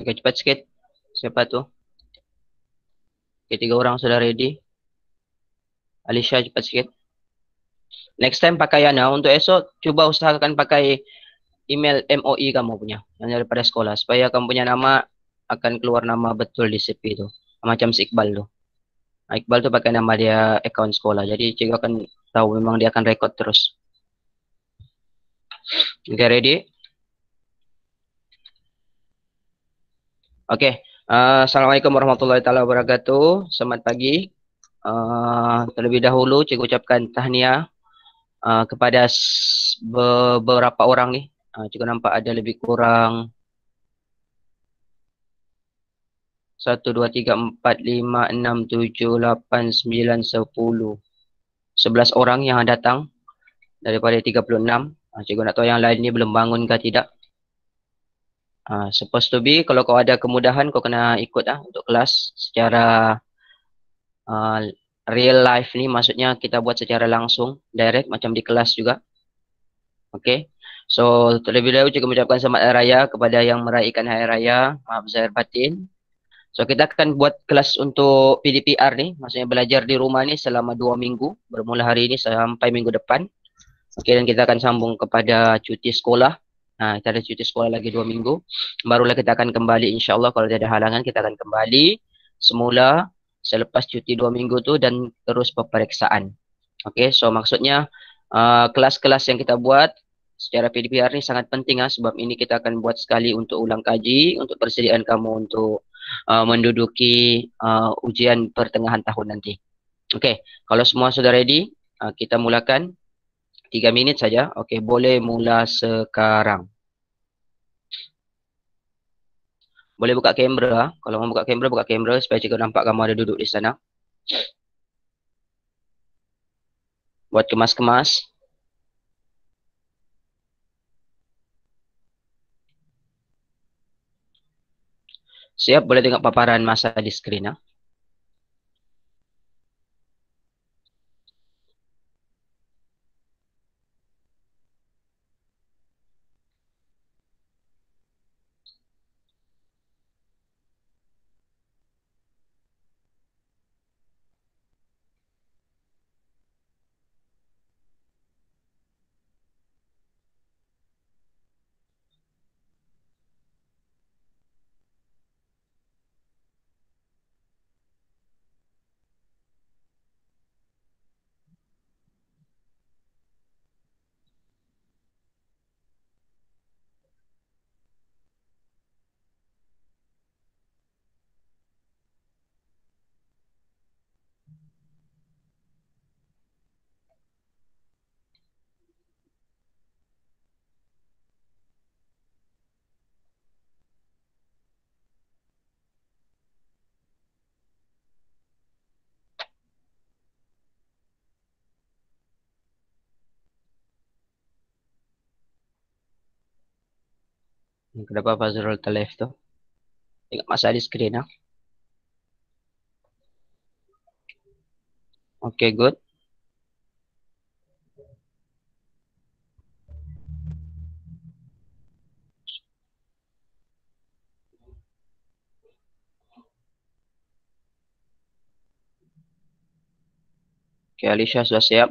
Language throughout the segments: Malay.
Oke, cepat sikit. Siapa tuh? Oke, 3 orang sudah ready. Alicia, cepat sikit. Next time pakai untuk esok, coba usahakan pakai email MOI kamu punya, yang daripada sekolah, supaya kamu punya nama akan keluar nama betul di CV itu. Macam si Iqbal tuh. Nah, Iqbal tuh pakai nama dia account sekolah, jadi cikgu akan tahu memang dia akan record terus. Oke, ready? Oke, Assalamualaikum warahmatullahi wabarakatuh. Selamat pagi. Terlebih dahulu, cikgu ucapkan tahniah kepada beberapa orang nih. Cikgu nampak ada lebih kurang 1, 2, 3, 4, 5, 6, 7, 8, 9, 10. 11 orang yang datang daripada 36. Cikgu nak tahu yang lain ni belum bangun ke tidak. Supposed to be, kalau kau ada kemudahan, kau kena ikut untuk kelas secara uh, real life ni. Maksudnya kita buat secara langsung, direct macam di kelas juga. Okay. So, terlebih dahulu cikgu mengucapkan selamat Hari Raya kepada yang meraihkan Hari Raya. Maaf zahir batin. So, kita akan buat kelas untuk PDPR ni. Maksudnya belajar di rumah ni selama 2 minggu. Bermula hari ini sampai minggu depan. Okay, dan kita akan sambung kepada cuti sekolah. Kita ada cuti sekolah lagi 2 minggu. Barulah kita akan kembali, insyaAllah kalau tidak ada halangan, kita akan kembali semula selepas cuti 2 minggu tu dan terus peperiksaan. Okay, so maksudnya kelas-kelas yang kita buat secara PDPR ni sangat penting sebab ini kita akan buat sekali untuk ulang kaji, untuk persediaan kamu untuk menduduki ujian pertengahan tahun nanti. Okay, kalau semua sudah ready, kita mulakan. 3 minit saja. Okey, boleh mula sekarang. Boleh buka kamera. Kalau mau buka kamera supaya cikgu nampak kamu ada duduk di sana. Buat kemas-kemas. Siap, boleh tengok paparan masa di skrin. Kenapa Fazrul terleft tu? Tengok masa di skrin. Okey, good. Okey, Alicia sudah siap.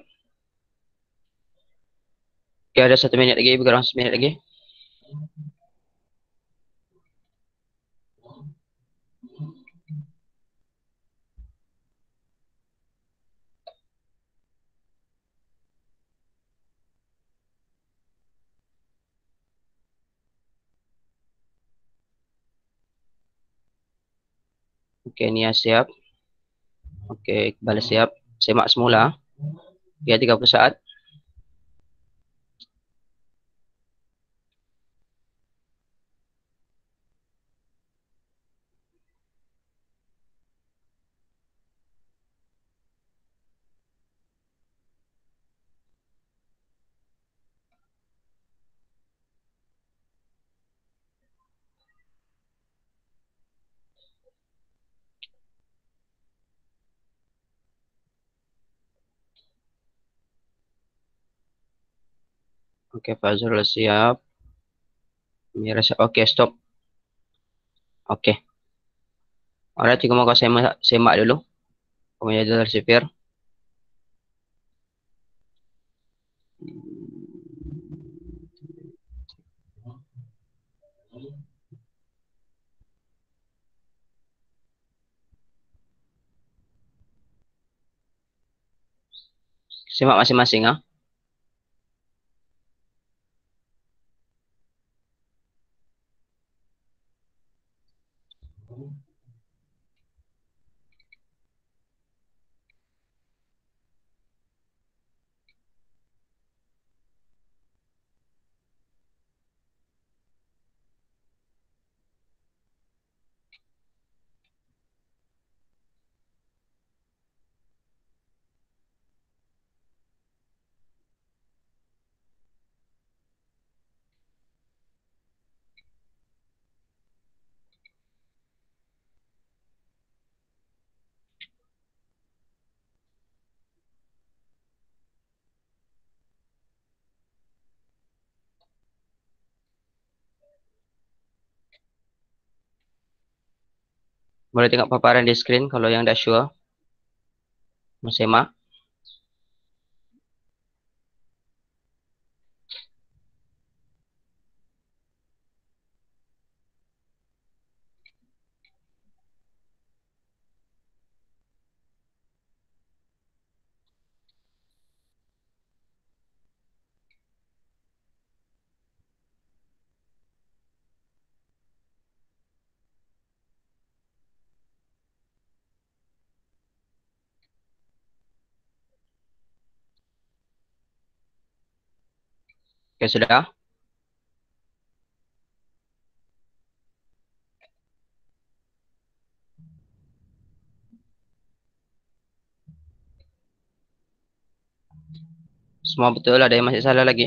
Okey, ada 1 minit lagi, berkurang 1 minit lagi. Okey, Nia siap. Okey, Iqbal siap. Semak semula. Ya, 30 saat. Okey, Fazrul siap. Mira siap. Okey, stop. Oke. Alright, jika mau kau semak dulu. Kau punya jalur sipir. Simak masing-masing ah. Boleh tengok paparan di screen kalau yang dah sure. Mau semak. Oke, sudah. Semua betul, ada yang masih salah lagi.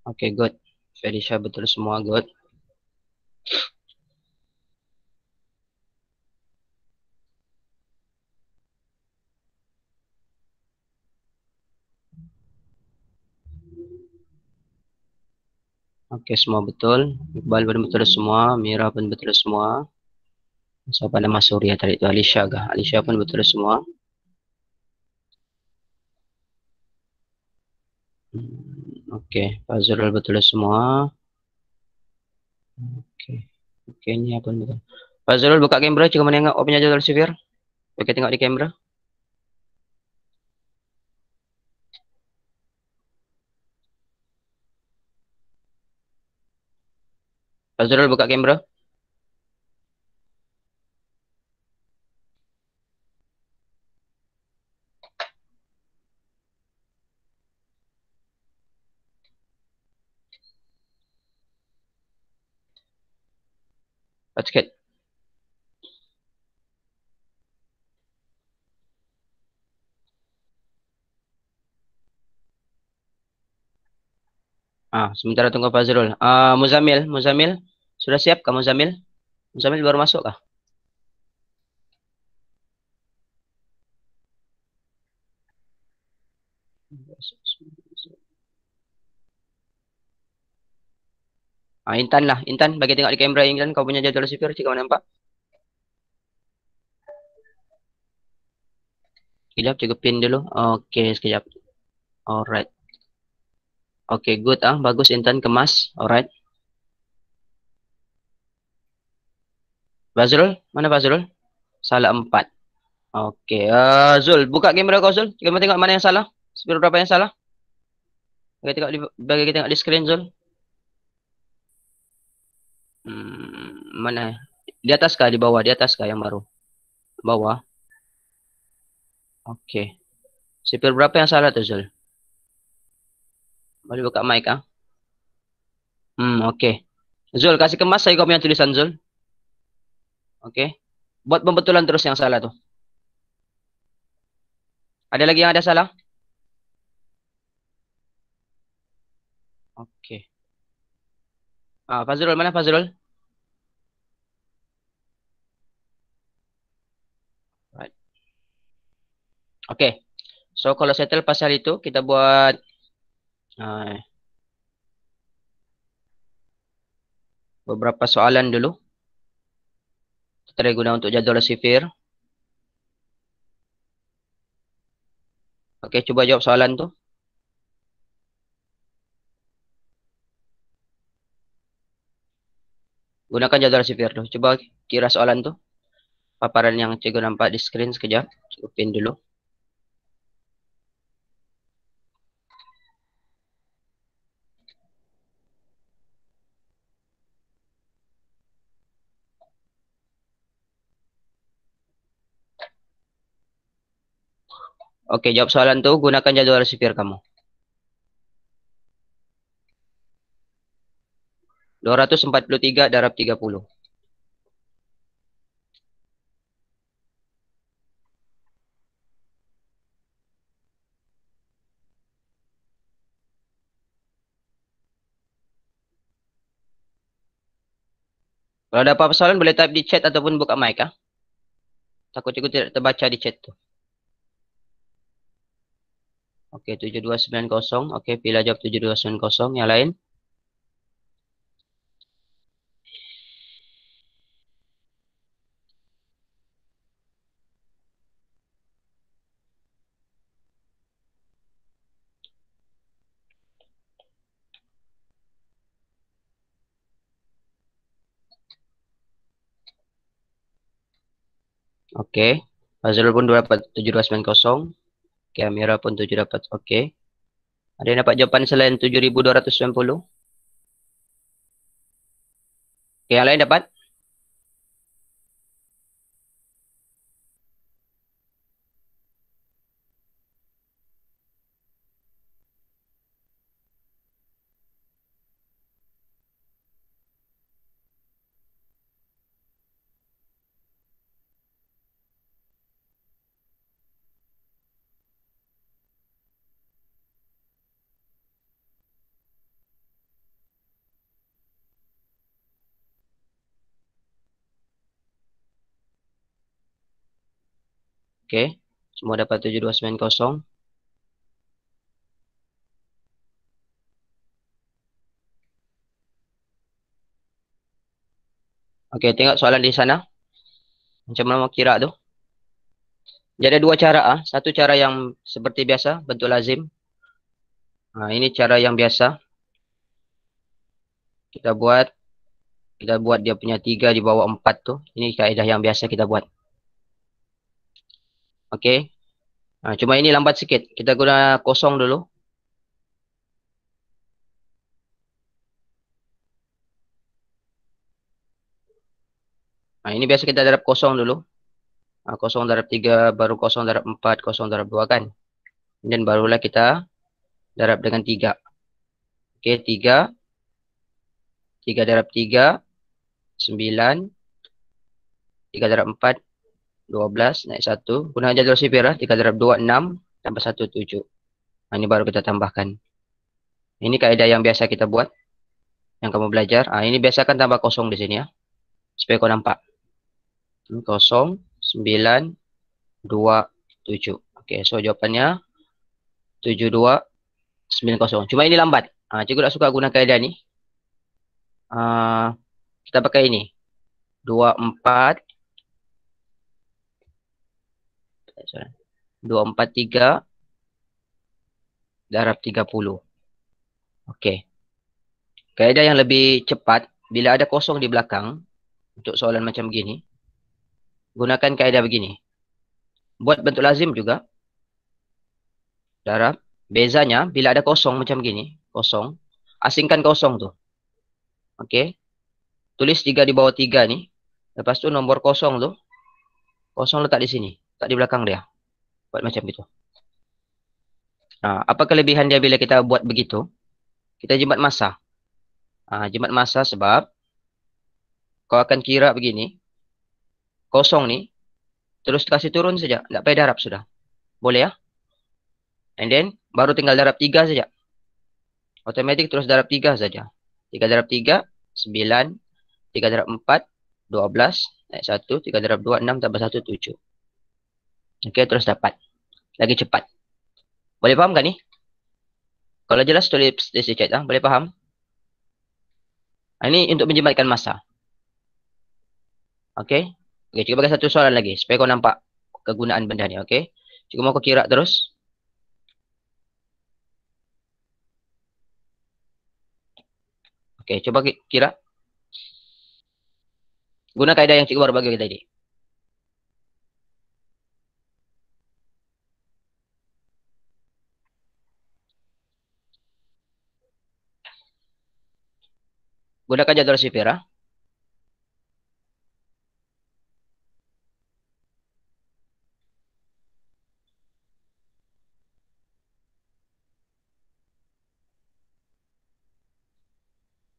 Oke, good. Felicia betul semua, good. Oke, semua betul. Iqbal pun betul semua. Mira pun betul semua. Siapa nama Surya tadi itu? Alicia kah? Alicia pun betul semua. Oke, Fazrul betul semua. Oke, oke ini apa betul? Fazrul buka kamera, cuma menengok punya jadwal sivir. Oke, tengok di kamera. Fazrul buka kamera. Sikit. Sementara tunggu Fazrul. Muzamil, Muzamil. Sudah siap kah Muzamil? Muzamil baru masuk kah? Intan lah. Intan, bagi tengok di kamera Intan. Kau punya jadwal sipir, jika nampak. Sekejap, cukup pin dulu. Oke, sekejap. Alright. Oke, good bagus Intan kemas. Alright. Fazrul, mana Fazrul? Salah 4. Oke, Zul, buka kamera kau Zul. Kita tengok mana yang salah. Sipir berapa yang salah? Bagi kita tengok di screen Zul. Mana? Di atas kah? Di bawah? Di atas kah yang baru? Bawah. Oke. Sipir berapa yang salah tuh Zul? Boleh buka mic oke. Zul, kasih kemas saya kau punya tulisan Zul. Oke. Buat pembetulan terus yang salah tuh. Ada lagi yang ada salah? Oke. Fazrul, mana Fazrul? Oke. So, kalau settle pasal itu, kita buat beberapa soalan dulu. Kita guna untuk jadual sifir. Oke, coba jawab soalan tu. Gunakan jadual sifir tu. Coba kira soalan tu. Paparan yang cikgu nampak di screen sekejap. Cikgu pin dulu. Oke, jawab soalan tu. Gunakan jadual sifir kamu. 243 darab 30. Kalau ada apa-apa soalan, boleh type di chat ataupun buka mic. Takut cikgu tidak terbaca di chat tu. Oke, 7290. Oke, pilih jawab 7290. Yang lain? Oke. Fazrul pun dapat 7290. Oke, Amira pun 7 dapat. Oke. Ada yang dapat jawapan selain 7290? Oke, yang lain dapat? Oke. Semua dapat 7290. Oke, tengok soalan di sana. Macam mana mau kira tu? Jadi ada dua cara. Satu cara yang seperti biasa, bentuk lazim. Nah, ini cara yang biasa. Kita buat dia punya 3 di bawah 4 tu. Ini kaedah yang biasa kita buat. Oke. Nah, cuma ini lambat sikit. Kita guna kosong dulu. Nah, ini biasa kita darab kosong dulu. Nah, kosong darab 3, baru kosong darab 4, kosong darab 2 kan. Dan barulah kita darab dengan 3. Oke, 3. 3 darab 3, 9. 3 darab 4, 12. Naik 1. Guna jadual sifir. 3 darab 2, 6. Tambah 1, 7. Nah, ini baru kita tambahkan. Ini kaedah yang biasa kita buat. Yang kamu belajar. Nah, ini biasakan tambah kosong di sini ya. Supaya kau nampak. 0, 9, 2, 7. Oke, so jawapannya 72, 90. Cuma ini lambat. Cikgu tak suka guna kaedah ni. Kita pakai ini. 24. 243 darab 30. Okey. Kaedah yang lebih cepat, bila ada kosong di belakang, untuk soalan macam begini, gunakan kaedah begini. Buat bentuk lazim juga. Darab. Bezanya, bila ada kosong macam gini, kosong, asingkan kosong tu. Okey. Tulis 3 di bawah 3 ni. Lepas tu nombor kosong tu, kosong letak di sini. Tak di belakang dia. Buat macam itu. Apa kelebihan dia bila kita buat begitu? Kita jimat masa. Jimat masa sebab kau akan kira begini. Kosong ni. Terus kasih turun saja. Tak payah darab sudah. Boleh ya? And then, baru tinggal darab 3 saja. Otomatik terus darab 3 saja. 3 darab 3, 9. 3 darab 4, 12. Naik 1. 3 darab 2, 6. Tambah 1, 7. Okey, terus dapat. lagi cepat. Boleh faham kan ni? Kalau jelas tulis di chat lah. Boleh faham? Ini untuk menjimatkan masa. Okey. Okey, cikgu bagi satu soalan lagi supaya kau nampak kegunaan benda ni, okey? Cikgu mau kau kira terus. Okey, cuba kira. Guna kaedah yang cikgu baru bagi tadi. Gunakan jadual sifir, ha?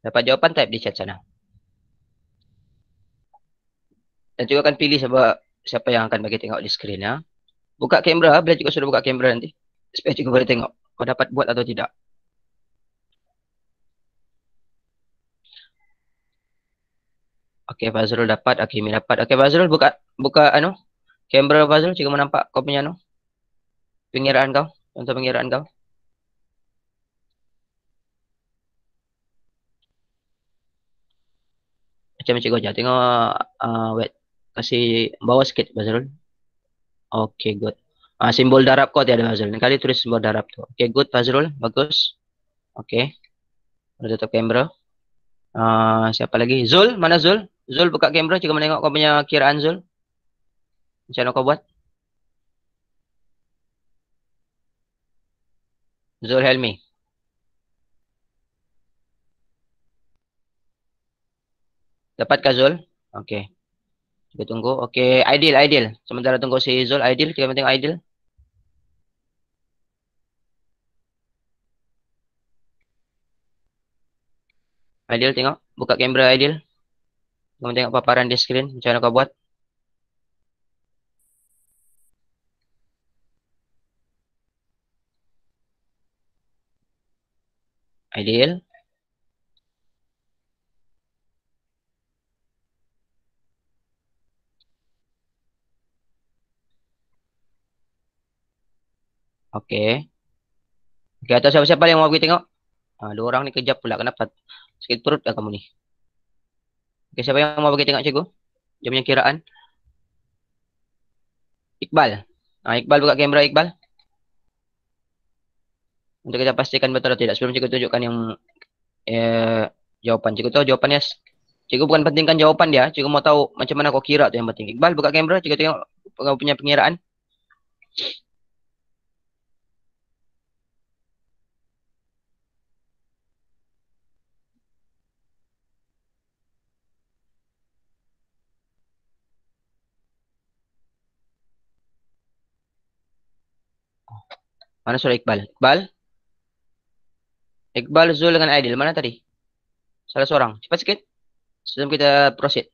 Dapat jawapan, type di chat sana. Dan cikgu akan pilih siapa yang akan bagi tengok di skrin, ya. Buka kamera, bila cikgu sudah buka kamera nanti. Supaya cikgu boleh tengok kau dapat buat atau tidak. Okey, Fazrul dapat, Akimi dapat. Okey, Fazrul buka kamera Fazrul, cikgu mau nampak kau punya pengiraan kau, contoh pengiraan kau. Macam cikgu aja. Tengok wait. Kasih bawah sikit Fazrul. Okey, good. Simbol darab kau tiada Fazrul. Kali tulis simbol darab tu. Okey, good Fazrul. Bagus. Okey. Udah tutup kamera. Siapa lagi? Zul, mana Zul? Zul buka kamera, cikgu menengok kau punya kiraan Zul. Macam mana kau buat? Zul Helmi. Dapatkah Zul? Okey. Kita tunggu. Okey, Aidil. Sementara tunggu si Zul, Aidil. Kita tengok Aidil. Aidil tengok. Buka kamera Aidil. Kita tengok paparan di skrin. Macam mana kau buat? Aidil. Okey. Okey, atau siapa-siapa yang mau pergi tengok? Dua orang ni kejap pula. Kenapa? Sakit perut dah kamu ni. Okey, siapa yang mau pergi tengok cikgu? Dia punya kiraan. Iqbal. Iqbal buka kamera Iqbal. Untuk kita pastikan betul atau tidak. Sebelum cikgu tunjukkan yang jawapan. Cikgu tahu jawapannya. Cikgu bukan pentingkan jawapan dia. Cikgu mau tahu macam mana kau kira tu yang penting. Iqbal buka kamera. Cikgu tengok kau punya pengiraan. Mana suara Iqbal? Iqbal, Zul dengan Aidil. Mana tadi? Salah seorang. Cepat sikit. Sebelum kita proceed.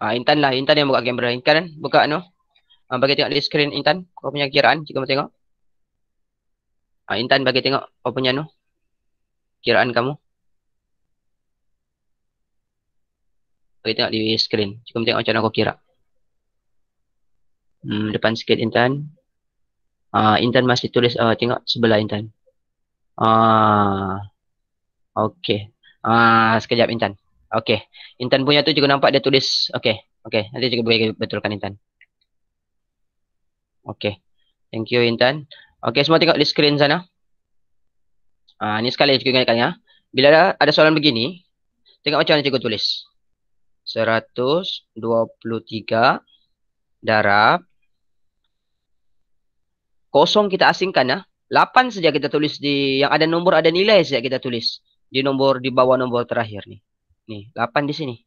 Intan lah. Intan yang buka kamera. Intan buka bagi tengok di skrin Intan. Kau punya kiraan. Cikgu mau tengok. Intan bagi tengok kau punya kiraan kamu. Bagi tengok di skrin. Cikgu mau tengok macam mana kau kira. Depan sikit Intan. Intan masih tulis. Tengok sebelah Intan. Okey. Sekejap Intan. Okey. Intan punya tu cikgu nampak dia tulis. Okey. Nanti cikgu boleh betulkan Intan. Okey. Thank you Intan. Okey, semua tengok di skrin sana. Ni sekali cikgu ingatkan ya. Bila ada soalan begini, tengok macam mana cikgu tulis. 123 darab kosong kita asingkan ya. 8 saja kita tulis di yang ada nombor, ada nilai saja kita tulis di bawah nombor terakhir nih. Nih, 8 di sini.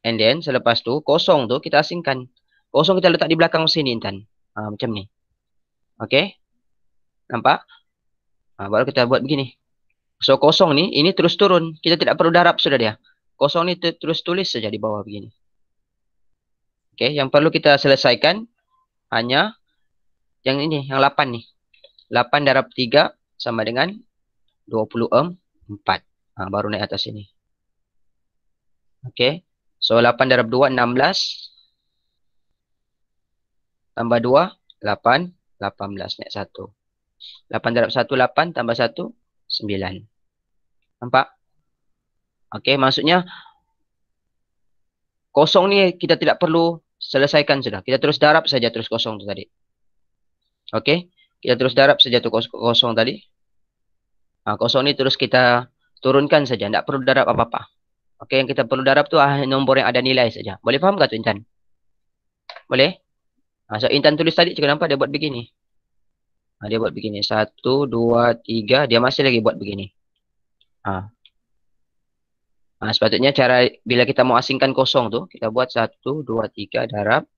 And then selepas tu kosong tu kita asingkan. Kosong kita letak di belakang sini Intan. Macam ni. Okey? Nampak? Baru kita buat begini. So kosong ni, ini terus turun. Kita tidak perlu darab sudah dia. Kosong ni terus tulis saja di bawah begini. Oke, yang perlu kita selesaikan hanya yang ini, yang 8 nih. 8 darab 3 sama dengan 24. Nah, baru naik atas ini. Oke. So 8 darab 2 16. Tambah 2 8. 18 naik 1. 8 darab 1 8 tambah 1 9. Nampak? Oke, maksudnya kosong ni kita tidak perlu selesaikan sudah. Kita terus darab saja terus kosong tu tadi. Oke, kita terus darab saja tu kosong tadi. Nah, kosong ni terus kita turunkan saja, tidak perlu darab apa-apa. Oke, yang kita perlu darab tu nombor yang ada nilai saja. Boleh faham tak tu Intan? Boleh? Nah, so Intan tulis tadi, cikgu nampak dia buat begini. Nah, dia buat begini. 1, 2, 3. Dia masih lagi buat begini. Nah. Nah, sepatutnya cara bila kita mau asingkan kosong tu, kita buat 1, 2, 3 darab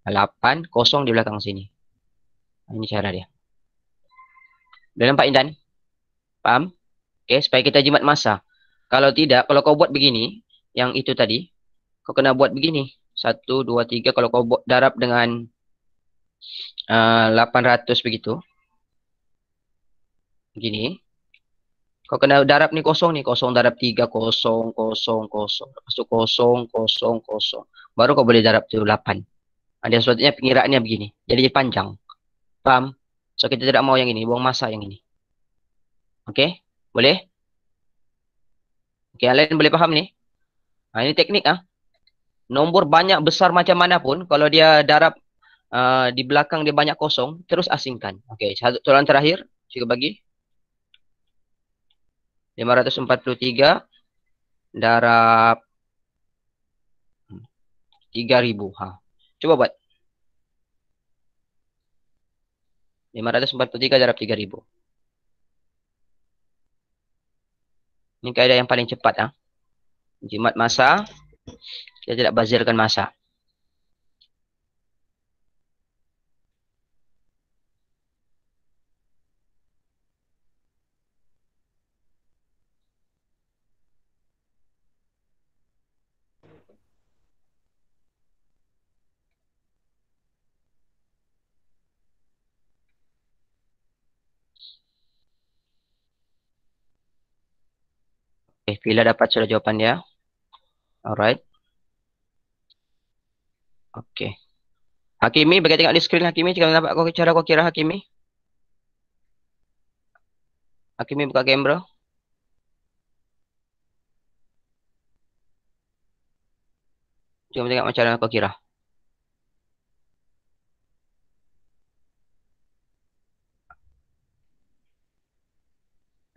8, kosong di belakang sini. Nah, ini cara dia. Dah nampak Intan? Paham? Oke, supaya kita jimat masa. Kalau tidak, kalau kau buat begini, yang itu tadi, kau kena buat begini. 1, 2, 3, kalau kau buat darab dengan 800 begitu. Begini. Kau kena darab ni kosong nih. Kosong darab 3, kosong, kosong, kosong. Lepas tu kosong, kosong, kosong. Baru kau boleh darab tu 8. Ada sebetulnya pengiraannya begini. Jadi panjang. Paham? So kita tidak mau yang ini. Buang masa yang ini. Oke? Boleh? Oke, kalian boleh paham nih? Nah, ini teknik ah. Nombor banyak besar macam mana pun, kalau dia darab di belakang dia banyak kosong, terus asingkan. Oke, satu soalan terakhir. Cikgu bagi. 543 darab 3000. Coba buat. 543 darab 3000. Ini kaedah yang paling cepat. Jimat masa. Kita tidak bazirkan masa. Oke, Vila dapat sudah jawapan dia. Alright. Oke. Hakimi, bagi tengok di skrin Hakimi. Jika dapat cara kau kira Hakimi. Hakimi buka kamera. Jom tengok macam mana kau kira.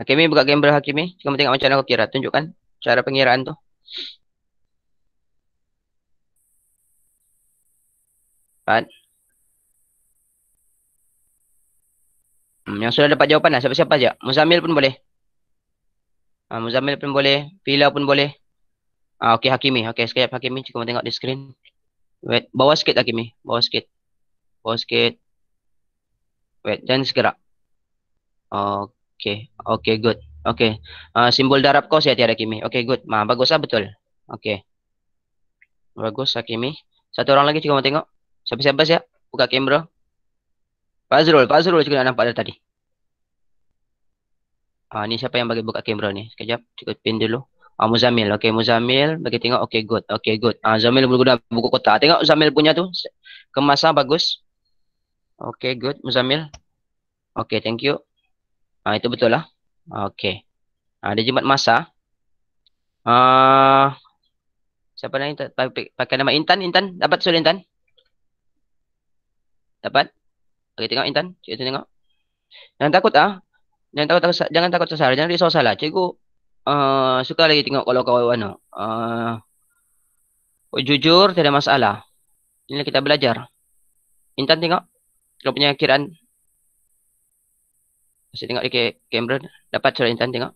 Hakimi buka kamera Hakimi. Jom tengok macam mana kau kira. Tunjukkan cara pengiraan tu. Empat. Yang sudah dapat jawapan lah. Siapa-siapa aja. Muzamil pun boleh. Muzamil pun boleh. Vila pun boleh. Okey, Hakimi. Okey, sekejap Hakimi. Cuma tengok di skrin. Wait, bawah sikit Hakimi. Bawah sikit. Bawah sikit. Wait, jangan segera. Okey. Okey, good. Okey. Simbol darab kau saya tiada Hakimi. Okey, good. Bagus lah, betul. Okey. Bagus Hakimi. Satu orang lagi cuma tengok. Siapa-siapa siap? Buka kamera. Fazrul. Fazrul juga nak nampak dari tadi. Ni siapa yang bagi buka kamera ni? Sekejap. Cukup pin dulu. Muzamil. Okey, Muzamil. Bagi tengok. Okey, good. Okey, good. Zamil berguna buku kotak. Tengok Zamil punya tu. Kemasnya bagus. Okey, good. Muzamil. Okey, thank you. Itu betul lah. Okey. Dia jimat masa. Siapa lagi pakai nama Intan? Intan? Dapat sudah Intan? Dapat? Okey, tengok Intan. Cikgu tengok. Jangan takut jangan takut salah. Jangan risau salah. Cikgu suka lagi tengok kalau kau jujur, tidak masalah. Ini kita belajar. Intan tengok. Kau punya kiraan. Masih tengok di kamera. Dapat sudah Intan tengok.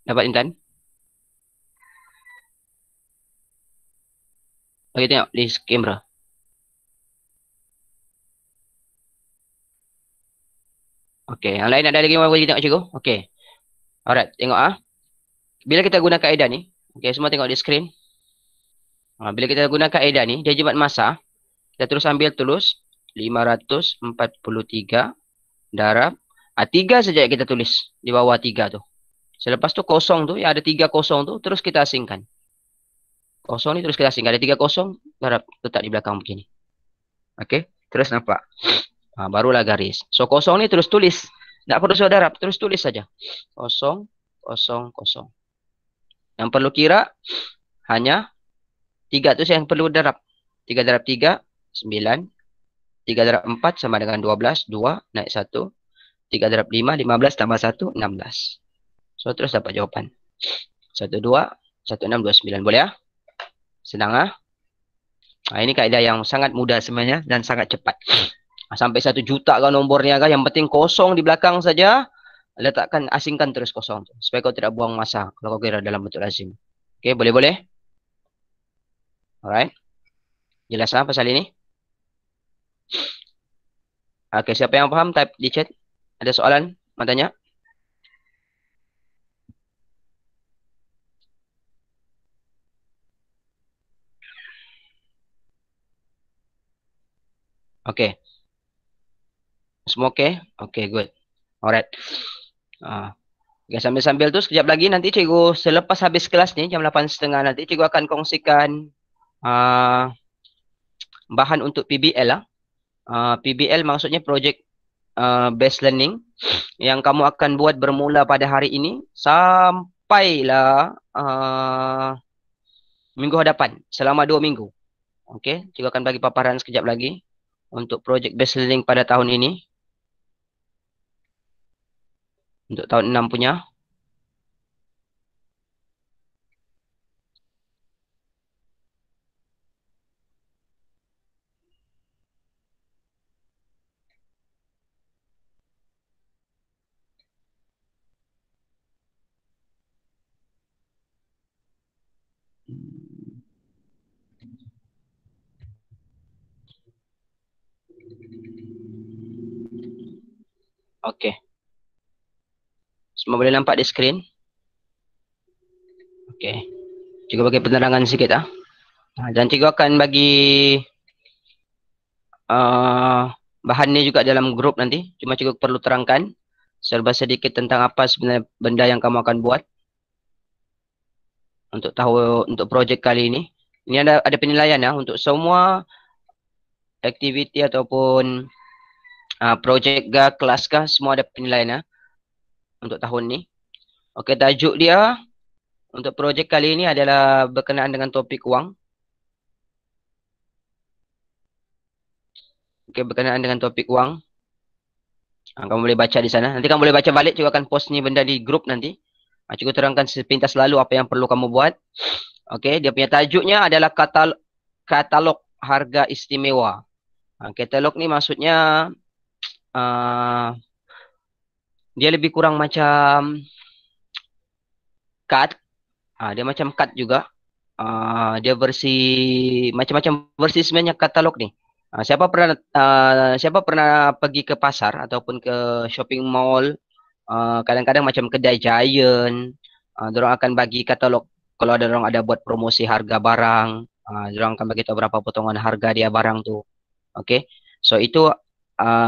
Dapat Intan. Okey, tengok di kamera. Okey, yang lain ada lagi yang boleh tengok cikgu? Okey. Alright, tengok ah. Bila kita guna kaedah ni, okey, semua tengok di skrin. Bila kita guna kaedah ni, dia jimat masa, kita terus ambil 543 darab 3 saja kita tulis di bawah 3 tu. Selepas tu kosong tu, yang ada 3 kosong tu, terus kita asingkan. Kosong ni terus kita asingkan. Ada 3 kosong, darab letak di belakang begini. Okey, terus nampak. Barulah garis. So kosong ni terus tulis. Tak perlu suruh darab, terus tulis saja. Kosong, kosong, kosong. Yang perlu kira hanya 3 tu yang perlu darab. 3 darab 3, 9. 3 darab 4 sama dengan 12. 2 naik 1. 3 darab 5, 15 tambah 1, 16. So terus dapat jawapan. 1, 2, 1, 6, 2, 9. Boleh ah? Senang ah? Ini kaedah yang sangat mudah sebenarnya dan sangat cepat. Sampai 1 juta kau nombornya kah, yang penting kosong di belakang saja. Letakkan, asingkan terus kosong tu. Supaya kau tidak buang masa kalau kau kira dalam bentuk lazim. Okey, boleh-boleh? Alright. Jelas lah pasal ini? Okey, siapa yang faham type di chat. Ada soalan? Mau tanya? Okey. Semua okey? Okey, good. Alright. Okay, sambil-sambil tu sekejap lagi nanti cikgu selepas habis kelas ni jam 8.30 nanti cikgu akan kongsikan bahan untuk PBL lah. PBL maksudnya project based learning yang kamu akan buat bermula pada hari ini sampailah minggu hadapan selama 2 minggu. Okey, cikgu akan bagi paparan sekejap lagi untuk project based learning pada tahun ini. Untuk tahun 6 punya. Okey. Semua boleh nampak di skrin? Okey. Cikgu bagi penerangan sikit ah. Dan cikgu akan bagi bahan ni juga dalam grup nanti. Cuma cikgu perlu terangkan serba sedikit tentang apa sebenarnya benda yang kamu akan buat untuk tahu untuk projek kali ini. Ini ada penilaian ya untuk semua aktiviti ataupun projek kah, kelas kah, semua ada penilaian ya untuk tahun ni. Okey, tajuk dia untuk projek kali ini adalah berkenaan dengan topik wang. Okey, berkenaan dengan topik wang. Kamu boleh baca di sana. Nanti kamu boleh baca balik, cikgu akan post ni benda di grup nanti. Cikgu terangkan sepintas lalu apa yang perlu kamu buat. Okey, dia punya tajuknya adalah katalog harga istimewa. Katalog ni maksudnya dia lebih kurang macam kad. Dia macam kad juga. Dia versi macam-macam versi sebenarnya katalog ni. Siapa pernah pergi ke pasar ataupun ke shopping mall, kadang-kadang macam kedai Giant, diorang akan bagi katalog kalau ada orang ada buat promosi harga barang, diorang akan bagi tahu berapa potongan harga dia barang tu. Okey. So itu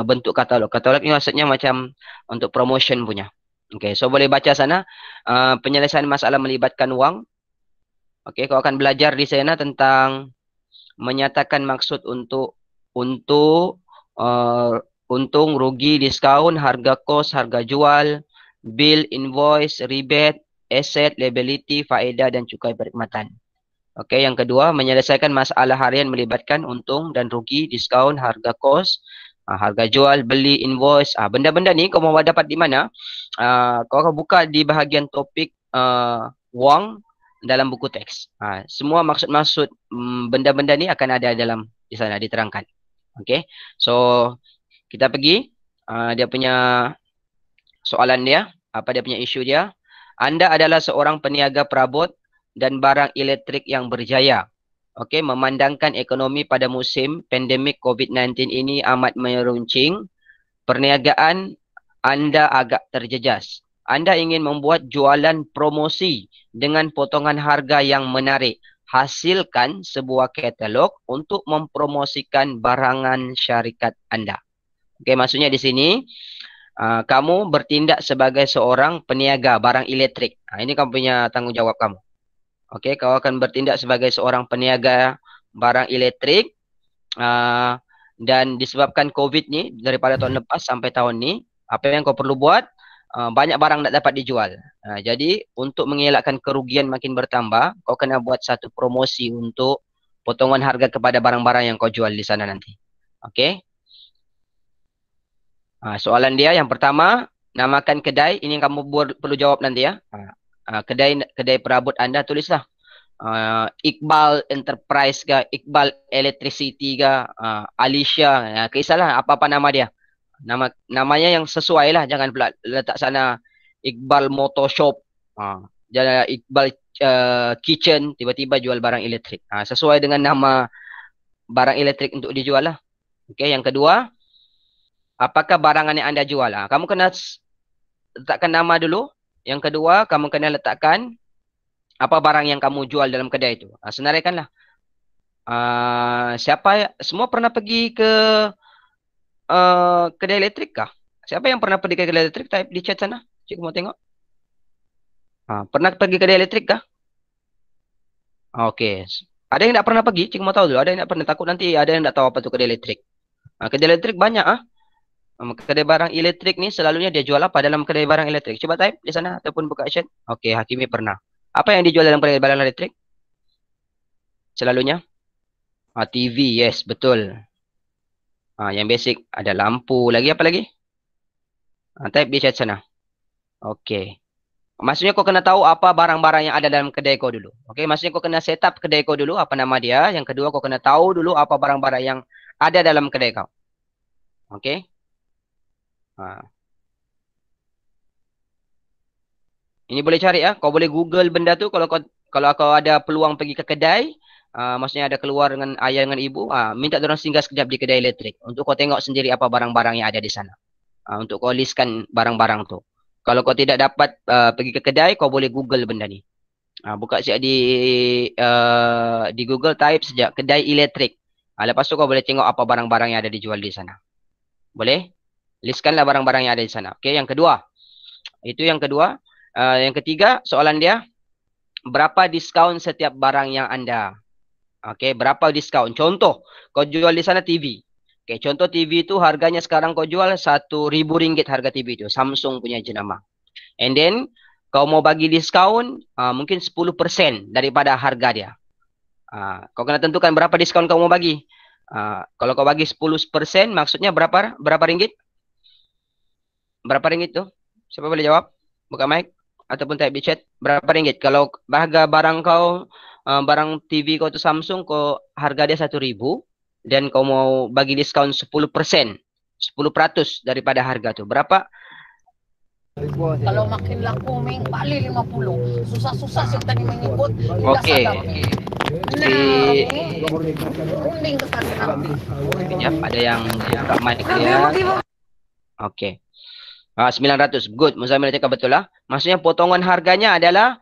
bentuk katalog. Katalog ni maksudnya macam untuk promotion punya. Okey, so boleh baca sana penyelesaian masalah melibatkan wang. Okey, kau akan belajar di sana tentang menyatakan maksud untuk untung, rugi, diskaun, harga kos, harga jual, bill, invoice, rebate, aset, liability, faedah dan cukai perkhidmatan. Okey, yang kedua, menyelesaikan masalah harian melibatkan untung dan rugi, diskaun, harga kos, harga jual, beli, invoice. Benda-benda ni kau mau dapat di mana? Kau akan buka di bahagian topik wang dalam buku teks. Semua maksud-maksud benda-benda ni akan ada dalam di sana diterangkan. Okey. So kita pergi dia punya soalan dia, apa dia punya isu dia. Anda adalah seorang peniaga perabot dan barang elektrik yang berjaya. Okey, memandangkan ekonomi pada musim pandemik COVID-19 ini amat meruncing, perniagaan Anda agak terjejas. Anda ingin membuat jualan promosi dengan potongan harga yang menarik. Hasilkan sebuah katalog untuk mempromosikan barangan syarikat Anda. Okey, maksudnya di sini kamu bertindak sebagai seorang peniaga barang elektrik. Ini kamu punya tanggungjawab kamu. Okey, kau akan bertindak sebagai seorang peniaga barang elektrik dan disebabkan COVID ni daripada tahun lepas sampai tahun ni, apa yang kau perlu buat? Banyak barang tak dapat dijual. Jadi untuk mengelakkan kerugian makin bertambah, kau kena buat satu promosi untuk potongan harga kepada barang-barang yang kau jual di sana nanti. Okey. Soalan dia yang pertama, namakan kedai. Ini yang kamu perlu jawab nanti ya. Kedai perabot anda tulislah. Iqbal Enterprise ke, Iqbal Electricity ke, Alicia. Kisahlah apa-apa nama dia. Namanya yang sesuai lah. Jangan pula letak sana Iqbal Motor Shop. Jangan Iqbal Kitchen. Tiba-tiba jual barang elektrik. Sesuai dengan nama barang elektrik untuk dijual lah. Okey, yang kedua. Apakah barangan yang anda jual? Kamu kena letakkan nama dulu. Yang kedua, kamu kena letakkan apa barang yang kamu jual dalam kedai itu. Senaraikanlah. Semua pernah pergi ke kedai elektrik kah? Siapa yang pernah pergi ke kedai elektrik? Type di chat sana. Cikgu mau tengok. Pernah pergi ke kedai elektrik kah? Okey. Ada yang tak pernah pergi? Cikgu mau tahu dulu. Ada yang tak pernah, takut nanti ada yang tak tahu apa tu kedai elektrik. Kedai elektrik banyak kedai barang elektrik ni selalunya dia jual apa dalam kedai barang elektrik? Cuba type di sana ataupun buka chat. Okey, Hakimi pernah. Apa yang dijual dalam kedai barang elektrik? Selalunya TV, yes, betul. Yang basic ada lampu, lagi apa lagi? Type di chat sana. Okey. Maksudnya kau kena tahu apa barang-barang yang ada dalam kedai kau dulu. Okey, maksudnya kau kena set up kedai kau dulu, apa nama dia. Yang kedua kau kena tahu dulu apa barang-barang yang ada dalam kedai kau. Okey. Ini boleh cari ya. Kau boleh Google benda tu kalau kau ada peluang pergi ke kedai, maksudnya ada keluar dengan ayah dengan ibu, minta orang singgah sekejap di kedai elektrik untuk kau tengok sendiri apa barang-barang yang ada di sana. Untuk kau listkan barang-barang tu. Kalau kau tidak dapat pergi ke kedai, kau boleh Google benda ni. Buka sekejap di Google, type sekejap kedai elektrik. Lepas tu kau boleh tengok apa barang-barang yang ada dijual di sana. Boleh? Listkanlah barang-barang yang ada di sana. Okey, yang kedua. Itu yang kedua. Yang ketiga, soalan dia, berapa diskaun setiap barang yang anda? Okey, berapa diskaun? Contoh, kau jual di sana TV. Okey, contoh TV itu harganya sekarang kau jual RM1,000 harga TV itu. Samsung punya jenama. And then, kau mau bagi diskaun mungkin 10% daripada harga dia. Kau kena tentukan berapa diskaun kau mau bagi. Kalau kau bagi 10%, maksudnya berapa ringgit? Berapa ringgit tu? Siapa boleh jawab? Buka mic ataupun type di chat. Berapa ringgit? Kalau harga barang kau, barang TV kau tu Samsung, kau harga dia 1,000 dan kau mau bagi diskaun 10%, 10% daripada harga tu. Berapa? Kalau makin laku Ming, balik 50. Susah-susah sih tadi mengikut. Okey. Runding ke sana. Sekejap, ada yang buka mic dia. Okey. 900. Good. Muzamil cakap betul lah. Maksudnya potongan harganya adalah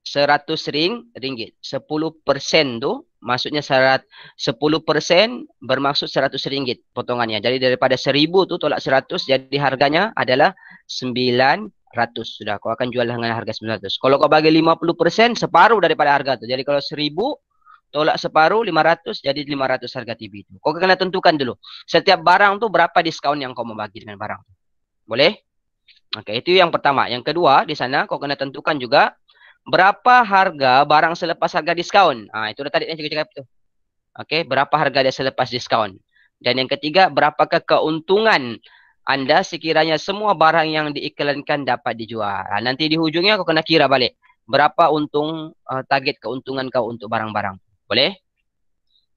RM100. 10% tu maksudnya 10% bermaksud RM100 potongannya. Jadi daripada 1,000 tu tolak 100, jadi harganya adalah 900. Sudah, kau akan jual dengan harga 900. Kalau kau bagi 50%, separuh daripada harga tu. Jadi kalau 1,000 tolak separuh 500, jadi 500 harga TV itu. Kau kena tentukan dulu. Setiap barang tu berapa diskaun yang kau mau bagi dengan barang tu. Boleh? Okey, itu yang pertama. Yang kedua, di sana kau kena tentukan juga berapa harga barang selepas harga diskaun. Itu dah tadi yang cikgu cakap tu. Okey, berapa harga dia selepas diskaun. Dan yang ketiga, berapakah keuntungan anda sekiranya semua barang yang diiklankan dapat dijual. Nanti di hujungnya kau kena kira balik. Berapa untung, target keuntungan kau untuk barang-barang. Boleh?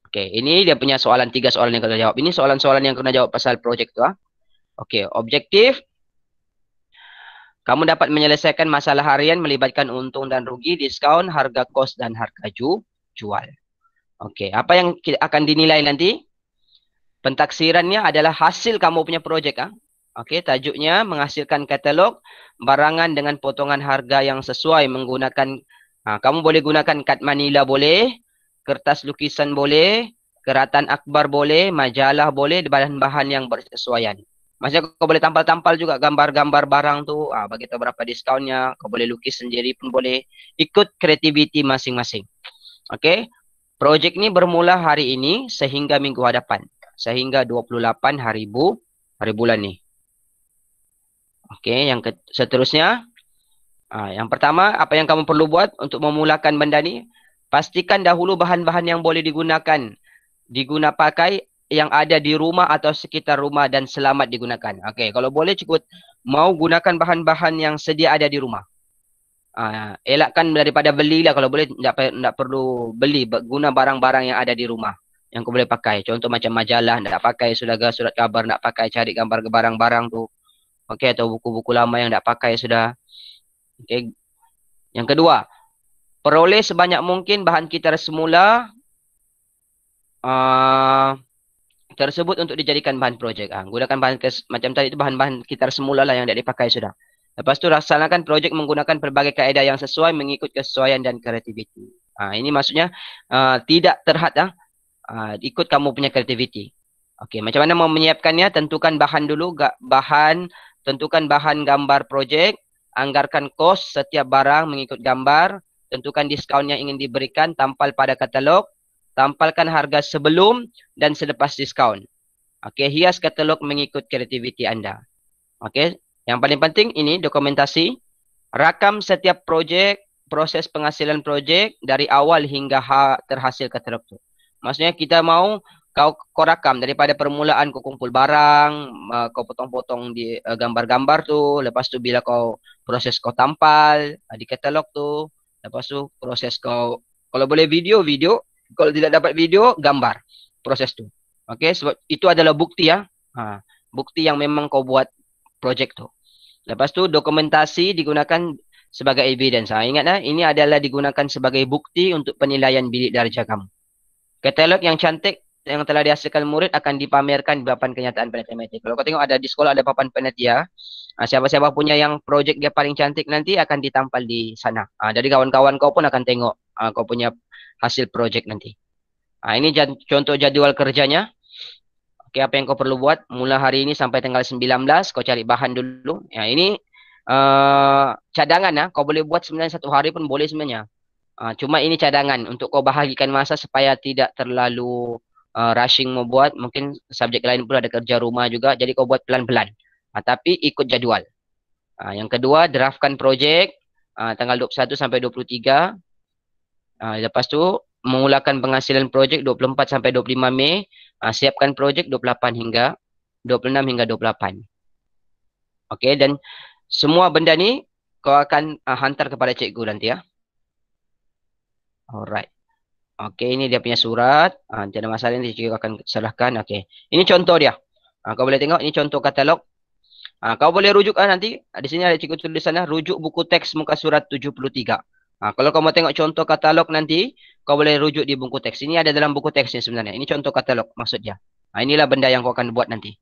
Okey, ini dia punya soalan, 3 soalan yang kena jawab. Ini soalan-soalan yang kena jawab pasal projek tu. Okey, objektif. Kamu dapat menyelesaikan masalah harian melibatkan untung dan rugi, diskaun, harga kos dan harga jual. Okey, apa yang akan dinilai nanti? Pentaksirannya adalah hasil kamu punya projek. Okey, tajuknya menghasilkan katalog barangan dengan potongan harga yang sesuai menggunakan kamu boleh gunakan kad manila boleh, kertas lukisan boleh, keratan akbar boleh, majalah boleh, bahan-bahan yang bersesuaian. Maksudnya kau boleh tampal-tampal juga gambar-gambar barang tu, bagi tahu berapa diskonnya, kau boleh lukis sendiri pun boleh. Ikut kreativiti masing-masing. Okey. Projek ni bermula hari ini sehingga minggu hadapan. Sehingga 28 hari bulan ni. Okey, yang seterusnya, yang pertama, apa yang kamu perlu buat untuk memulakan benda ni? Pastikan dahulu bahan-bahan yang boleh diguna pakai yang ada di rumah atau sekitar rumah dan selamat digunakan. Okey, kalau boleh cukup mau gunakan bahan-bahan yang sedia ada di rumah. Elakkan daripada belilah, kalau boleh tak perlu beli, guna barang-barang yang ada di rumah yang kau boleh pakai. Contoh macam majalah, tak pakai, surat khabar tak pakai, cari gambar barang-barang tu. Okey, atau buku-buku lama yang tak pakai sudah. Okey. Yang kedua, peroleh sebanyak mungkin bahan kitar semula tersebut untuk dijadikan bahan projek. Gunakan bahan macam tadi itu bahan-bahan kitar semula lah yang tidak dipakai sudah. Lepas tu laksanakan projek menggunakan pelbagai kaedah yang sesuai mengikut kesesuaian dan kreativiti. Ini maksudnya tidak terhad ikut kamu punya kreativiti. Okey, macam mana mau menyiapkannya? Tentukan bahan dulu, tentukan bahan gambar projek, anggarkan kos setiap barang mengikut gambar, tentukan diskaun yang ingin diberikan, tampal pada katalog, tampalkan harga sebelum dan selepas diskaun. Okey, hias katalog mengikut kreativiti anda. Okey, yang paling penting ini dokumentasi, rakam setiap projek, proses penghasilan projek dari awal hingga terhasil katalog tu. Maksudnya kita mau kau rakam daripada permulaan kau kumpul barang, kau potong-potong di gambar-gambar tu, lepas tu bila proses kau tampal di katalog tu, lepas tu proses kau, kalau boleh video, kalau tidak dapat video, gambar proses tu. Okey, sebab itu adalah bukti bukti yang memang kau buat projek tu. Lepas tu dokumentasi digunakan sebagai evidence. Ingat ini adalah digunakan sebagai bukti untuk penilaian bilik darjah kamu. Katalog yang cantik yang telah dihasilkan murid akan dipamerkan di papan kenyataan peneliti. Kalau kau tengok ada di sekolah ada papan penelitian, siapa-siapa punya yang projek dia paling cantik nanti akan ditampal di sana. Jadi kawan-kawan kau pun akan tengok kau punya hasil projek nanti. Ini contoh jadual kerjanya. Okey, apa yang kau perlu buat mula hari ini sampai tanggal 19, kau cari bahan dulu. Ini cadangan kau boleh buat sebenarnya satu hari pun boleh sebenarnya. Cuma ini cadangan untuk kau bahagikan masa supaya tidak terlalu rushing mau buat. Mungkin subjek lain pun ada kerja rumah juga, jadi kau buat pelan-pelan. Tapi ikut jadual. Yang kedua, draftkan projek tanggal 21 sampai 23. Lepas tu memulakan penghasilan projek 24 sampai 25 Mei. Siapkan projek 26 hingga 28. Okey, dan semua benda ni kau akan hantar kepada cikgu nanti Alright. Okey, ini dia punya surat. Tiada masalah, nanti cikgu akan serahkan. Okey. Ini contoh dia. Kau boleh tengok, ini contoh katalog. Kau boleh rujuk nanti. Di sini ada cikgu tulis sana, rujuk buku teks muka surat 73. Kalau kau mau tengok contoh katalog nanti, kau boleh rujuk di buku teks. Ini ada dalam buku teks ni sebenarnya. Ini contoh katalog maksudnya. Inilah benda yang kau akan buat nanti.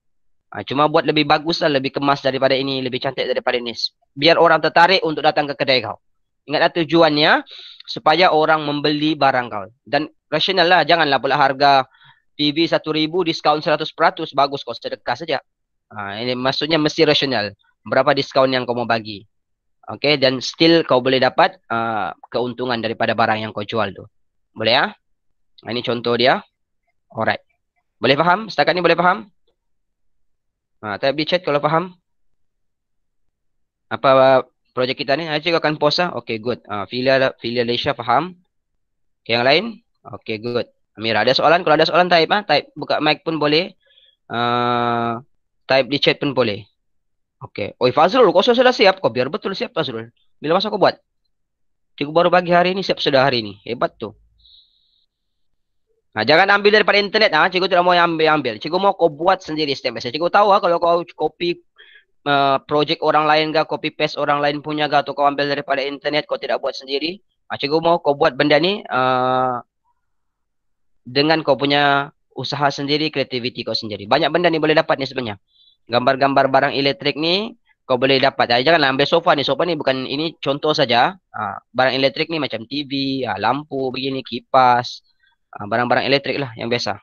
Cuma buat lebih bagus lah, lebih kemas daripada ini, lebih cantik daripada ini. Biar orang tertarik untuk datang ke kedai kau. Ingatlah tujuannya supaya orang membeli barang kau. Dan rasional lah, janganlah pula harga TV 1,000 diskaun 100%, bagus kau sedekah saja. Ini maksudnya mesti rasional. Berapa diskaun yang kau mau bagi. Okey, dan still kau boleh dapat keuntungan daripada barang yang kau jual tu. Boleh ini contoh dia. Alright. Boleh faham? Setakat ni boleh faham? Type di chat kalau faham. Apa projek kita ni? Cikgu akan post Okey, good. Filia Lesha faham. Okay, yang lain? Okey, good. Amira, ada soalan? Kalau ada soalan type type. Buka mic pun boleh. Type di chat pun boleh. Okey. Oi Fazrul, kau sudah siap? Kau biar betul siap Fazrul. Bila masa kau buat? Cikgu baru bagi hari ini, siap sudah hari ini. Hebat tu. Jangan ambil daripada internet. Cikgu tidak mau ambil. Cikgu mau kau buat sendiri step by step. Cikgu tahu kalau kau copy projek orang lain ke, copy paste orang lain punya ke, atau kau ambil daripada internet, kau tidak buat sendiri. Cikgu mau kau buat benda ni dengan kau punya usaha sendiri, kreativiti kau sendiri. Banyak benda ni boleh dapat ni sebenarnya. Gambar-gambar barang elektrik ni kau boleh dapat. Janganlah ambil sofa ni. Sofa ni bukan, ini contoh saja. Barang elektrik ni macam TV, lampu begini, kipas. Barang-barang elektrik lah yang biasa.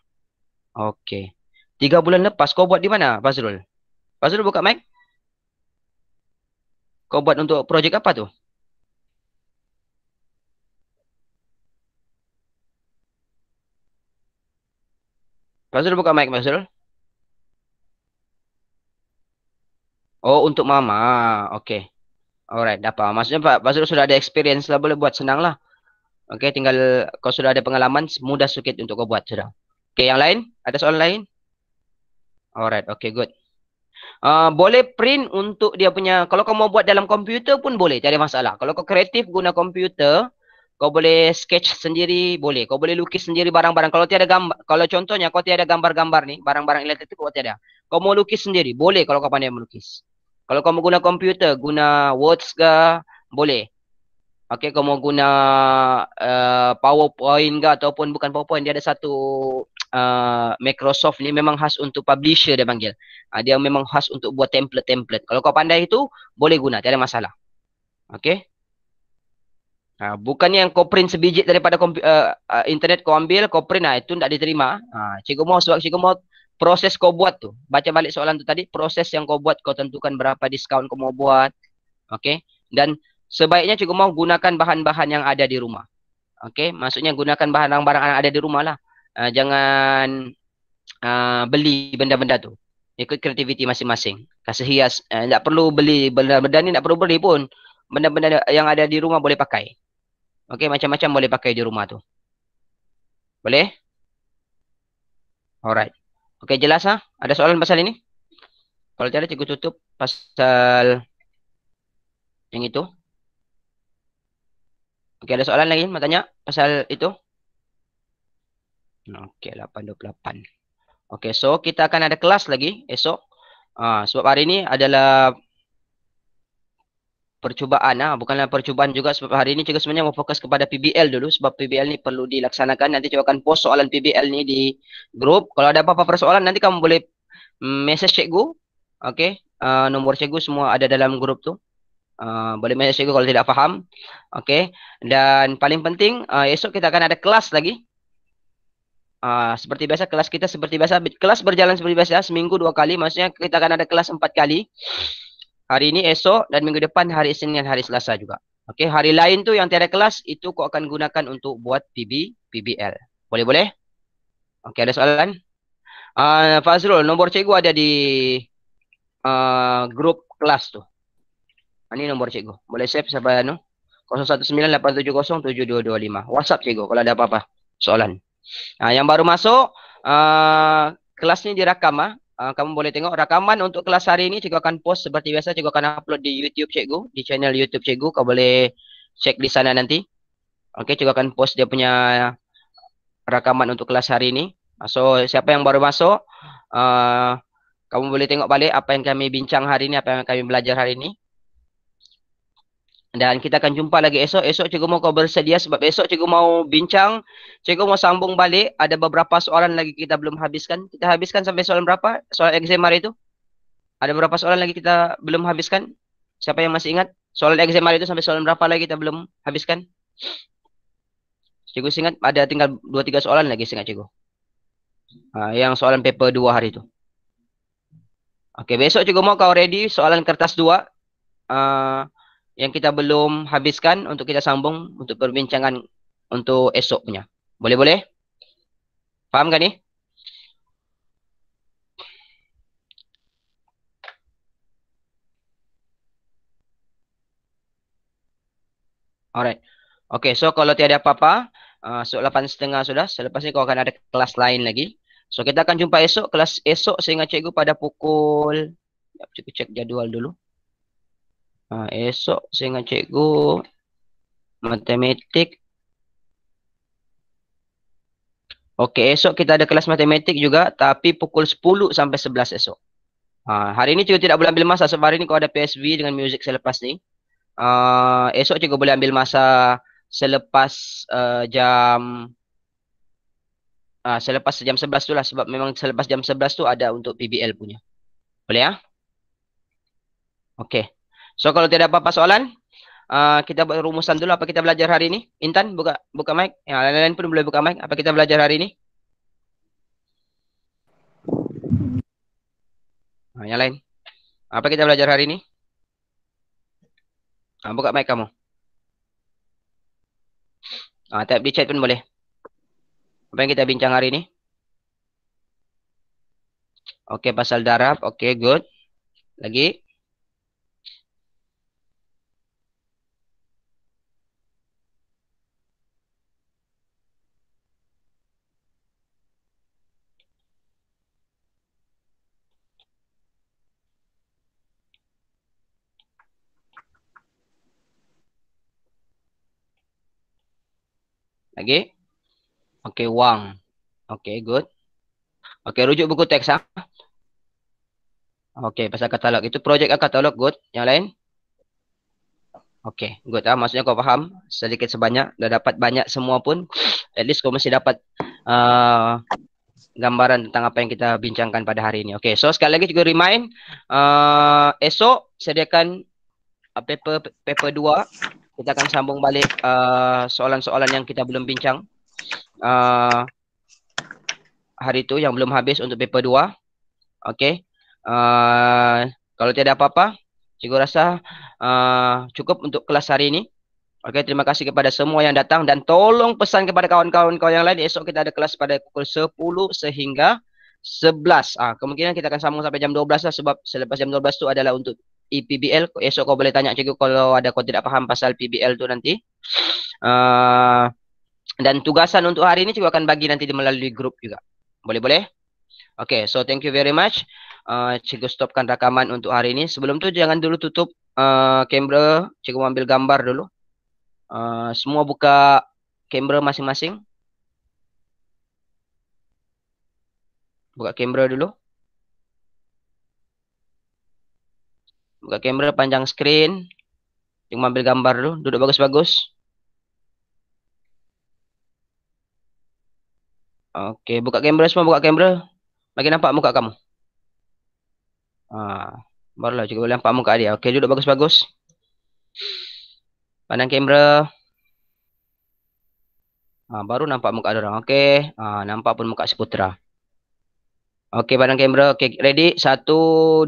Okey. 3 bulan lepas kau buat di mana, Fazrul? Fazrul buka mic. Kau buat untuk projek apa tu? Fazrul buka mic, Fazrul. Oh, untuk mama. Okey. Alright, dapat. Maksudnya Pak Fazrul sudah ada experience lah, boleh buat, senang lah. Okey, tinggal kau sudah ada pengalaman, mudah sikit untuk kau buat sudah. Okey, yang lain? Ada soalan lain? Alright, okey, good. Boleh print untuk dia punya, kalau kau mau buat dalam komputer pun boleh, tak ada masalah. Kalau kau kreatif guna komputer, kau boleh sketch sendiri, boleh. Kau boleh lukis sendiri barang-barang. Kalau tiada gambar, kalau contohnya kau tiada gambar-gambar ni, barang-barang elektrik itu kau tiada. Kau mau lukis sendiri, boleh kalau kau pandai melukis. Kalau kau mau guna komputer, guna Words ke, boleh. Okey, kau mau guna PowerPoint ke ataupun bukan PowerPoint, dia ada satu Microsoft ni memang khas untuk publisher dia panggil. Dia memang khas untuk buat template-template. Kalau kau pandai itu, boleh guna, tak ada masalah. Okey. Bukannya yang kau print sebiji daripada internet kau ambil, kau print, itu tak diterima. Cikgu mau, sebab cikgu mau proses kau buat tu. Baca balik soalan tu tadi, proses yang kau buat, kau tentukan berapa diskaun kau mau buat. Okey. Dan sebaiknya cikgu mau gunakan bahan-bahan yang ada di rumah. Okey, maksudnya gunakan barang-barang yang ada di rumah lah. Jangan beli benda-benda tu. Ikut kreativiti masing-masing. Kasih hias. Tak perlu beli benda-benda ni, tak perlu beli pun. Benda-benda yang ada di rumah boleh pakai. Okey, macam-macam boleh pakai di rumah tu. Boleh? Alright. Okey, jelas ha? Ada soalan pasal ini? Kalau tiada, cikgu tutup pasal yang itu. Okey, ada soalan lagi? Mau tanya pasal itu? Okey, 8.28. Okey, so kita akan ada kelas lagi esok. Sebab hari ini adalah percubaan, bukanlah percubaan juga, sebab hari ini cikgu sebenarnya mau fokus kepada PBL dulu, sebab PBL ni perlu dilaksanakan. Nanti cikgu akan post soalan PBL ni di grup. Kalau ada apa-apa persoalan, nanti kamu boleh message cikgu. Okey, nomor cikgu semua ada dalam grup tu. Boleh message cikgu kalau tidak faham. Okey, dan paling penting, esok kita akan ada kelas lagi. Seperti biasa, kelas kita seperti biasa. Kelas berjalan seperti biasa, seminggu 2 kali. Maksudnya kita akan ada kelas 4 kali. Hari ini, esok, dan minggu depan hari Isnin dan hari Selasa juga. Okey, hari lain tu yang tiada kelas, itu kau akan gunakan untuk buat PBL. Boleh-boleh? Okey, ada soalan? Fazrul, nombor cikgu ada di grup kelas tu. Ini nombor cikgu. Boleh save sampai 019-870-7225. WhatsApp cikgu kalau ada apa-apa soalan. Yang baru masuk, kelas ni direkam. Kamu boleh tengok rakaman untuk kelas hari ini. Cikgu akan post seperti biasa. Cikgu akan upload di YouTube cikgu, di channel YouTube cikgu. Kau boleh cek di sana nanti. Okey, cikgu akan post dia punya rakaman untuk kelas hari ini. So, siapa yang baru masuk, kamu boleh tengok balik apa yang kami bincang hari ini, apa yang kami belajar hari ini. Dan kita akan jumpa lagi esok. Esok cikgu mau kau bersedia, sebab esok cikgu mau bincang. Cikgu mau sambung balik. Ada beberapa soalan lagi kita belum habiskan. Kita habiskan sampai soalan berapa? Soalan exam hari itu. Ada beberapa soalan lagi kita belum habiskan. Siapa yang masih ingat? Soalan exam hari itu sampai soalan berapa lagi kita belum habiskan? Cikgu ingat ada tinggal 2-3 soalan lagi, ingat cikgu. Yang soalan paper 2 hari itu. Okey, besok cikgu mau kau ready soalan kertas 2. Yang kita belum habiskan untuk kita sambung untuk perbincangan untuk esok punya. Boleh-boleh? Faham kan ni? Alright. Okay, so kalau tiada apa-apa, so 8.30 sudah. Selepas ni kau akan ada kelas lain lagi. So kita akan jumpa esok. Kelas esok saya ingat cikgu pada pukul, cikgu cek jadual dulu. Esok saya ingat cikgu matematik. Okey, esok kita ada kelas matematik juga, tapi pukul 10 sampai 11 esok. Hari ini cikgu tidak boleh ambil masa, sebab hari ini kau ada PSV dengan muzik selepas ni. Esok cikgu boleh ambil masa selepas selepas jam 11 tu lah, sebab memang selepas jam 11 tu ada untuk PBL punya. Boleh ya? Oke. So kalau tidak apa-apa soalan, kita buat rumusan dulu apa kita belajar hari ini. Intan buka mic. Ya, lain-lain pun boleh buka mic. Apa kita belajar hari ini? Yang lain. Apa kita belajar hari ini? Buka mic kamu. Type di chat pun boleh. Apa yang kita bincang hari ini? Oke, pasal darab. Oke, good. Lagi. Lagi. Oke, wang. Oke, good. Oke, rujuk buku teks. Oke, pasal katalog. Itu projek katalog, good. Yang lain? Oke, good. Maksudnya kau paham sedikit sebanyak. Dah dapat banyak semua pun. At least kau masih dapat gambaran tentang apa yang kita bincangkan pada hari ini. Oke, so sekali lagi juga remind. Esok sediakan paper 2. Kita akan sambung balik soalan-soalan yang kita belum bincang. Hari itu yang belum habis untuk paper 2. Oke. Kalau tidak apa-apa, cikgu rasa cukup untuk kelas hari ini. Oke, terima kasih kepada semua yang datang dan tolong pesan kepada kawan-kawan kau yang lain. Esok kita ada kelas pada pukul 10 sehingga 11. Kemungkinan kita akan sambung sampai jam 12 lah sebab selepas jam 12 itu adalah untuk EPBL. Esok kau boleh tanya cikgu kalau ada kau tidak paham pasal PBL tu nanti. Dan tugasan untuk hari ini cikgu akan bagi nanti melalui grup juga. Boleh-boleh? Oke, so thank you very much. Cikgu stopkan rakaman untuk hari ini. Sebelum tu jangan dulu tutup kamera. Cikgu ambil gambar dulu. Semua buka kamera masing-masing. Buka kamera dulu. Buka kamera panjang screen. Cikgu ambil gambar dulu. Duduk bagus-bagus. Oke, buka kamera semua, buka kamera. Bagi nampak muka kamu. Barulah cikgu boleh nampak muka dia. Oke, duduk bagus-bagus. Pandang kamera. Baru nampak muka orang. Oke, nampak pun muka seputra. Oke, pandang kamera. Oke, ready? 1, 2,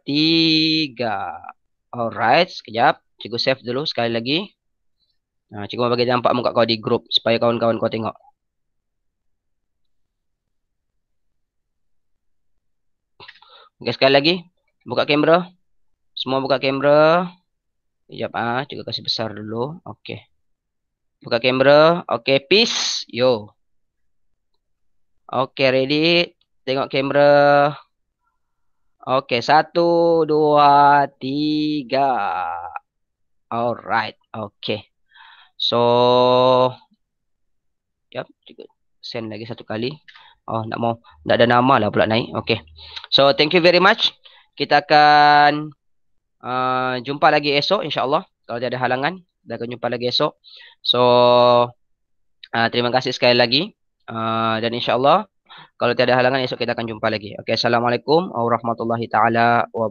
3. Alright, sekejap. Cikgu save dulu sekali lagi. Cikgu mau bagi nampak muka kau di grup supaya kawan-kawan kau tengok. Oke, sekali lagi. Buka kamera. Semua buka kamera. Sekejap, cikgu kasih besar dulu. Oke. Buka kamera. Oke, peace. Yo. Oke, ready? Tengok kamera. Oke, 1, 2, 3. Alright, oke. So, yap, send lagi satu kali. Oh, nak ada nama lah pula naik. Oke. So, thank you very much. Kita akan jumpa lagi esok insyaAllah. Kalau tidak ada halangan, kita akan jumpa lagi esok. So, terima kasih sekali lagi. Dan insyaAllah, kalau tidak ada halangan esok kita akan jumpa lagi. Oke, assalamualaikum warahmatullahi taala wabarakatuh.